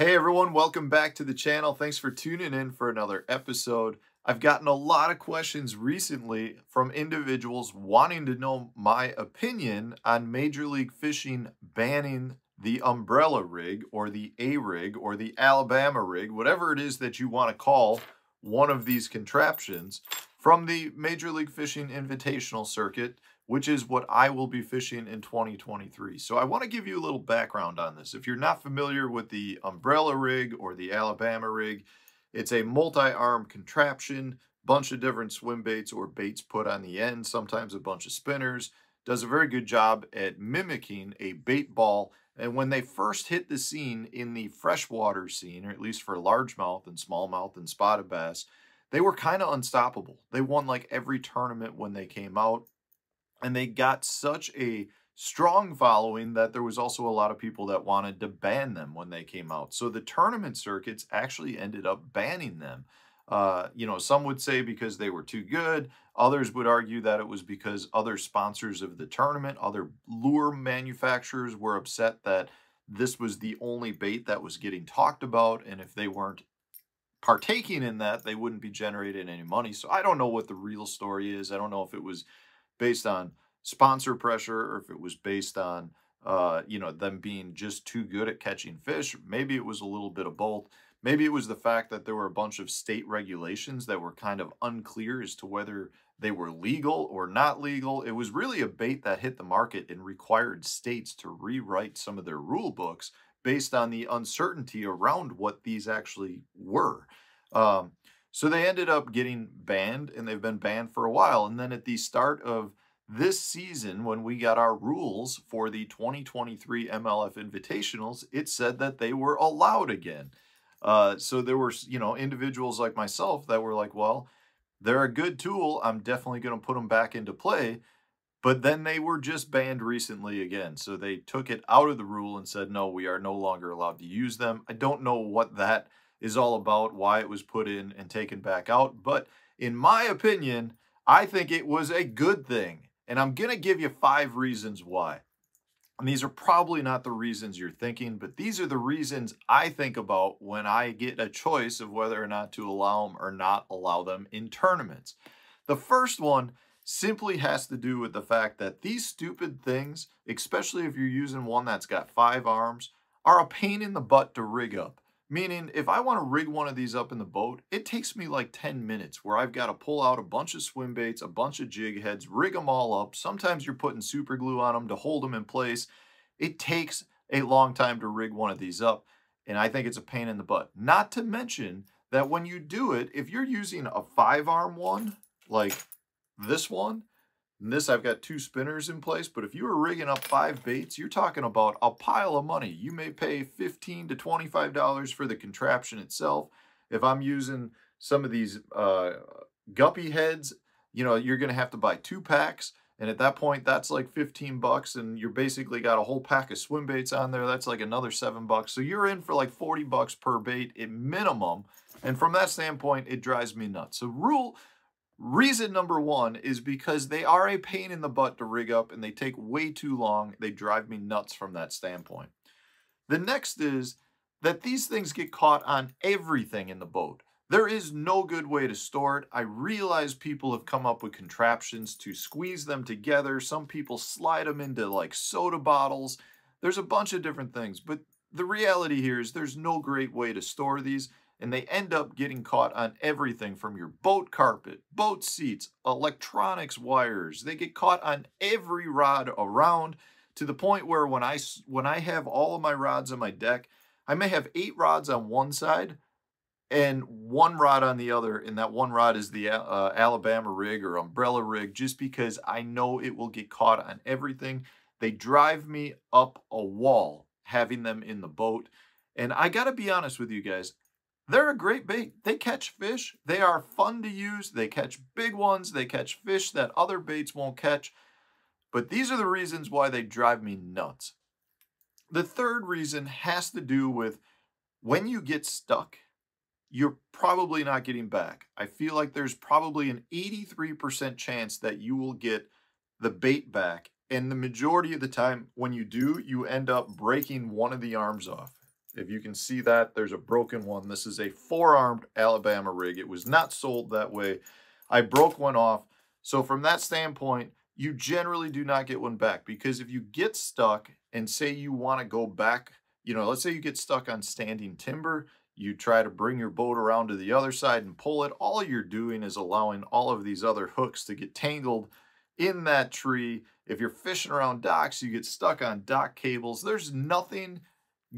Hey everyone, welcome back to the channel. Thanks for tuning in for another episode. I've gotten a lot of questions recently from individuals wanting to know my opinion on Major League Fishing banning the umbrella rig or the A rig or the Alabama rig, whatever it is that you want to call one of these contraptions, from the Major League Fishing Invitational circuit, which is what I will be fishing in 2023. So I want to give you a little background on this. If you're not familiar with the umbrella rig or the Alabama rig, it's a multi-arm contraption, bunch of different swim baits or baits put on the end, sometimes a bunch of spinners. Does a very good job at mimicking a bait ball. And when they first hit the scene in the freshwater scene, or at least for largemouth and smallmouth and spotted bass, they were kind of unstoppable. They won like every tournament when they came out. And they got such a strong following that there was also a lot of people that wanted to ban them when they came out. So the tournament circuits actually ended up banning them. Some would say because they were too good. Others would argue that it was because other sponsors of the tournament, other lure manufacturers were upset that this was the only bait that was getting talked about. And if they weren't partaking in that, they wouldn't be generating any money. So I don't know what the real story is. I don't know if it was based on sponsor pressure or if it was based on them being just too good at catching fish. Maybe it was a little bit of both. Maybe it was the fact that there were a bunch of state regulations that were kind of unclear as to whether they were legal or not legal. It was really a bait that hit the market and required states to rewrite some of their rule books based on the uncertainty around what these actually were. So they ended up getting banned, and they've been banned for a while. And then at the start of this season, when we got our rules for the 2023 MLF Invitationals, it said that they were allowed again. So there were, individuals like myself that were like, well, they're a good tool. I'm definitely going to put them back into play. But then they were just banned recently again. So they took it out of the rule and said, no, we are no longer allowed to use them. I don't know what that is all about, why it was put in and taken back out. But in my opinion, I think it was a good thing. And I'm going to give you 5 reasons why. And these are probably not the reasons you're thinking, but these are the reasons I think about when I get a choice of whether or not to allow them or not allow them in tournaments. The first one simply has to do with the fact that these stupid things, especially if you're using one that's got 5 arms, are a pain in the butt to rig up. Meaning, if I want to rig one of these up in the boat, it takes me like 10 minutes where I've got to pull out a bunch of swim baits, a bunch of jig heads, rig them all up. Sometimes you're putting super glue on them to hold them in place. It takes a long time to rig one of these up, and I think it's a pain in the butt. Not to mention that when you do it, if you're using a 5-arm one, like this one, and this I've got 2 spinners in place, but if you were rigging up 5 baits, you're talking about a pile of money. You may pay $15 to $25 for the contraption itself. If I'm using some of these guppy heads, you're going to have to buy 2 packs. And at that point, that's like 15 bucks, and you're basically got a whole pack of swim baits on there. That's like another 7 bucks. So you're in for like 40 bucks per bait at minimum. And from that standpoint, it drives me nuts. So reason number 1 is because they are a pain in the butt to rig up, and they take way too long. They drive me nuts from that standpoint. The next is that these things get caught on everything in the boat. There is no good way to store it. I realize people have come up with contraptions to squeeze them together. Some people slide them into like soda bottles. There's a bunch of different things, but the reality here is there's no great way to store these, and they end up getting caught on everything from your boat carpet, boat seats, electronics wires. They get caught on every rod around, to the point where when I have all of my rods on my deck, I may have 8 rods on one side and 1 rod on the other, and that 1 rod is the Alabama rig or umbrella rig, just because I know it will get caught on everything. They drive me up a wall having them in the boat. And I got to be honest with you guys, they're a great bait. They catch fish. They are fun to use. They catch big ones. They catch fish that other baits won't catch. But these are the reasons why they drive me nuts. The third reason has to do with when you get stuck, you're probably not getting back. I feel like there's probably an 83% chance that you will get the bait back. And the majority of the time when you do, you end up breaking one of the arms off. If you can see that, there's a broken one. This is a 4-armed Alabama rig. It was not sold that way. I broke one off. So from that standpoint, you generally do not get one back, because if you get stuck and say you want to go back, let's say you get stuck on standing timber, you try to bring your boat around to the other side and pull it, all you're doing is allowing all of these other hooks to get tangled in that tree. If you're fishing around docks, you get stuck on dock cables. There's nothing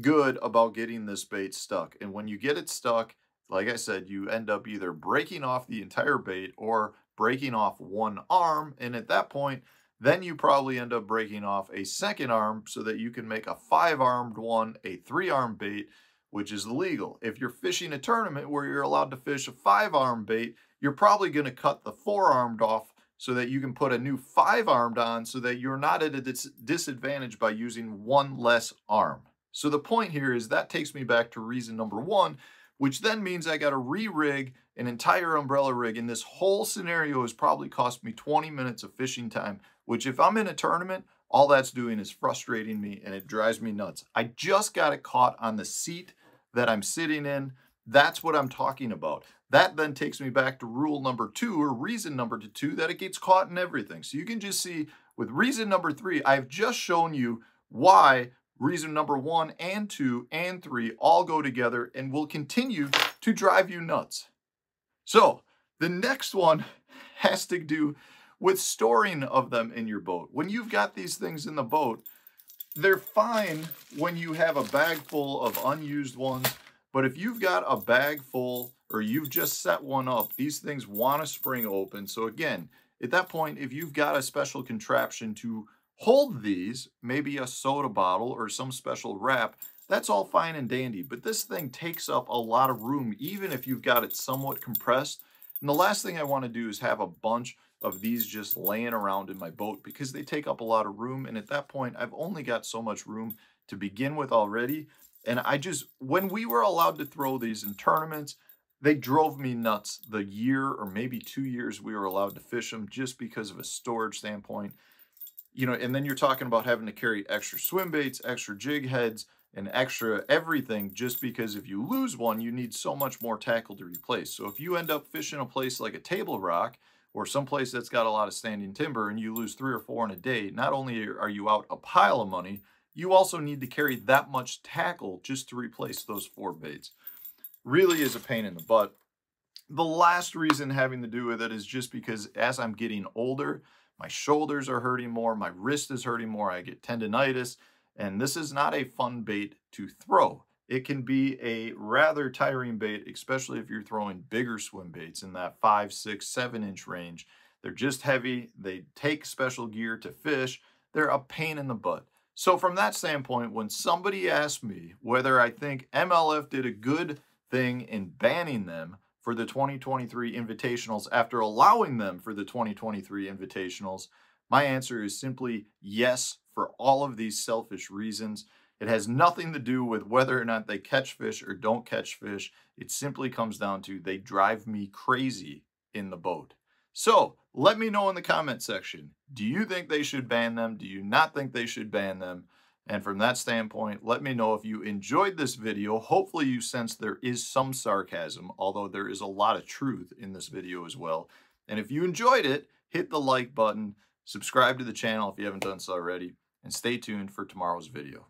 good about getting this bait stuck. And when you get it stuck, like I said, you end up either breaking off the entire bait or breaking off one arm. And at that point, then you probably end up breaking off a second arm so that you can make a 5-armed one, a 3-arm bait, which is legal. If you're fishing a tournament where you're allowed to fish a 5-arm bait, you're probably going to cut the 4-armed off so that you can put a new 5-armed on, so that you're not at a disadvantage by using one less arm. So the point here is that takes me back to reason number 1, which then means I got to re-rig an entire umbrella rig. And this whole scenario has probably cost me 20 minutes of fishing time, which if I'm in a tournament, all that's doing is frustrating me and it drives me nuts. I just got it caught on the seat that I'm sitting in. That's what I'm talking about. That then takes me back to rule number 2, or reason number 2, that it gets caught in everything. So you can just see with reason number 3, I've just shown you why reason number 1 and 2 and 3 all go together and will continue to drive you nuts. So the next one has to do with storing of them in your boat. When you've got these things in the boat, they're fine when you have a bag full of unused ones. But if you've got a bag full, or you've just set one up, these things want to spring open. So again, at that point, if you've got a special contraption to hold these, maybe a soda bottle or some special wrap, that's all fine and dandy. But this thing takes up a lot of room, even if you've got it somewhat compressed. And the last thing I want to do is have a bunch of these just laying around in my boat, because they take up a lot of room. And at that point, I've only got so much room to begin with already. And when we were allowed to throw these in tournaments, they drove me nuts the year or maybe 2 years we were allowed to fish them, just because of a storage standpoint. And then you're talking about having to carry extra swim baits, extra jig heads, and extra everything, just because if you lose one, you need so much more tackle to replace. So if you end up fishing a place like a Table Rock, or someplace that's got a lot of standing timber, and you lose 3 or 4 in a day, not only are you out a pile of money, you also need to carry that much tackle just to replace those 4 baits. Really is a pain in the butt. The last reason having to do with it is just because as I'm getting older, my shoulders are hurting more, my wrist is hurting more, I get tendonitis, and this is not a fun bait to throw. It can be a rather tiring bait, especially if you're throwing bigger swim baits in that 5, 6, 7-inch range. They're just heavy, they take special gear to fish, they're a pain in the butt. So from that standpoint, when somebody asks me whether I think MLF did a good thing in banning them for the 2023 Invitationals after allowing them for the 2023 Invitationals, my answer is simply yes, for all of these selfish reasons. It has nothing to do with whether or not they catch fish or don't catch fish. It simply comes down to they drive me crazy in the boat. So let me know in the comment section, do you think they should ban them? Do you not think they should ban them? And from that standpoint, let me know if you enjoyed this video. Hopefully you sense there is some sarcasm, although there is a lot of truth in this video as well. And if you enjoyed it, hit the like button, subscribe to the channel if you haven't done so already, and stay tuned for tomorrow's video.